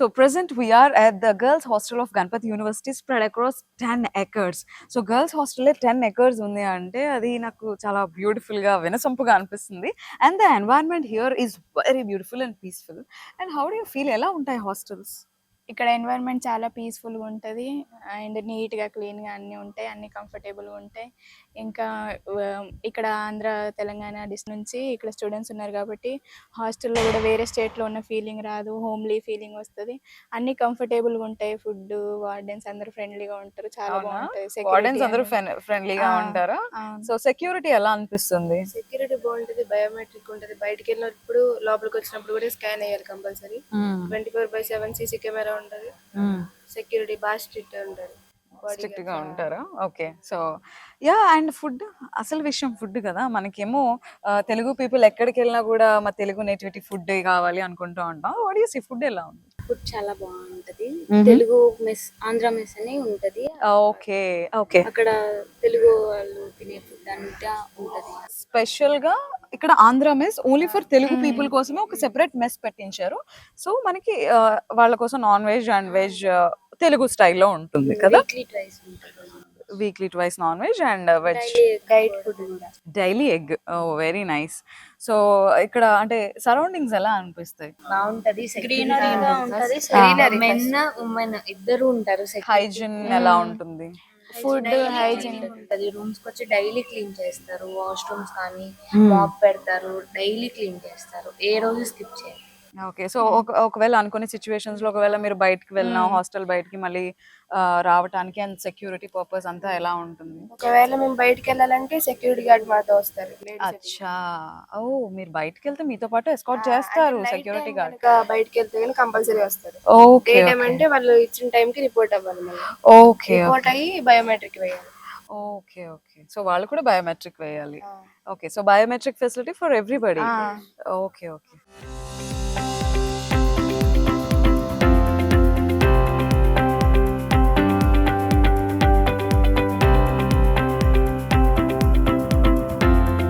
So present we are at the girls hostel of Ganpati University spread across 10 acres. So girls hostel 10 acres ఉంది అంటే అది నాకు చాలా beautiful గా వినసొంపుగా అనిపిస్తుంది. And the environment here is very beautiful and peaceful. And how do you feel? ఎలా ఉంటాయి హాస్టల్స్? ఇక్కడ ఎన్వైరన్మెంట్ చాలా పీస్ఫుల్గా ఉంటుంది అండ్ నీట్గా క్లీన్గా అన్నీ ఉంటాయి, అన్నీ కంఫర్టబుల్గా ఉంటాయి. ఇంకా ఇక్కడ ఆంధ్ర తెలంగాణ డిస్ట్రిక్ట్ నుంచి ఇక్కడ స్టూడెంట్స్ ఉన్నారు కాబట్టి హాస్టల్లో కూడా వేరే స్టేట్లో ఉన్న ఫీలింగ్ రాదు, హోమ్లీ ఫీలింగ్ వస్తుంది. అన్నీ కంఫర్టబుల్గా ఉంటాయి, ఫుడ్ వార్డెన్స్ అందరూ ఫ్రెండ్లీగా ఉంటారు, చాలా బాగుంటుంది. వార్డెన్స్ అందరూ ఫ్రెండ్లీగా ఉంటారా? సో సెక్యూరిటీ ఎలా అనిపిస్తుంది? సెక్యూరిటీ బాగుంటది, బయోమెట్రిక్ ఉంటది. బయటికి వెళ్ళినప్పుడు లోపలికి వచ్చినప్పుడు కూడా స్కాన్ అయ్యాలి కంపల్సరీ. 24/7 సీసీ కెమెరా ఉంటది. సెక్యూరిటీ బాగా స్ట్రిక్ట్ ఉంటది. స్ట్రిక్ట్ గా ఉంటారా? Okay. So yeah, and food, అసలు విషయం ఫుడ్ కదా. మనకేమో తెలుగు పీపుల్ ఎక్కడికి వెళ్ళినా కూడా మా తెలుగు నేటివిటీ ఫుడ్ కావాలి అనుకుంటూ ఉంటాం. వాట్ యు సీ, ఫుడ్ ఎలా ఉంది? ఫుడ్ చాలా బాగుంటది. తెలుగు మెస్, ఆంధ్ర మెస్ అని ఉంటది. Okay okay. అక్కడ తెలుగు వాళ్ళు తినే ఫుడ్ అంతా ఉంటది. స్పెషల్ గా ఇక్కడ Andhra mess only for Telugu people కోసమే ఒక సెపరేట్ మెస్ పెట్టించారు. సో మనకి వాళ్ళ కోసం non veg and veg Telugu స్టైల్లో ఉంటుంది కదా. Weekly twice non veg and veg. Diet food కూడా daily egg. Very nice. So ఇక్కడ అంటే సరౌండింగ్స్ ఎలా అనిపిస్తాయి? బాగుంటది, గ్రీనరీగా ఉంటది. మెన్ ఉమెన్ ఇద్దరు ఉంటారు. హైజీన్ ఎలా ఉంటుంది? ఫుడ్ హైజీన్ ఉంటది. రూమ్స్ కి వచ్చి డైలీ క్లీన్ చేస్తారు. వాష్రూమ్స్ కానీ మాప్ పెడతారు, డైలీ క్లీన్ చేస్తారు, ఏ రోజు స్కిప్ చేయరు. ఓకే. సో ఒకవేళ అనుకునే సిచ్యువేషన్స్ లో ఒకవేళ మీరు బయటకు వెళ్ళినా హాస్టల్ బయటికి మళ్ళీ రావటానికి అండ్ సెక్యూరిటీ పర్పస్ అంతా ఎలా ఉంటుంది? ఒకవేళ మేము బయటికి వెళ్ళాలంటే సెక్యూరిటీ గార్డ్ మాతో వస్తారు. అచ్చా. ఓ, మీరు బయటకి వెళ్తే మీతో పాటు ఎస్కార్ట్ చేస్తారు సెక్యూరిటీ గార్డ్? బయటికి వెళ్తే కానీ కంపల్సరీ వస్తారు. ఓకే. డే టైం అంటే వాళ్ళు ఇచ్చిన టైం కి రిపోర్ట్ అవ్వాలి. మళ్ళీ ఓకే. రిపోర్ట్ అయ్యి బయోమెట్రిక్ వేయాలి. Okay okay. సో వాళ్ళు కూడా బయోమెట్రిక్ వేయాలి. Okay. So biometric facility for everybody. Okay okay.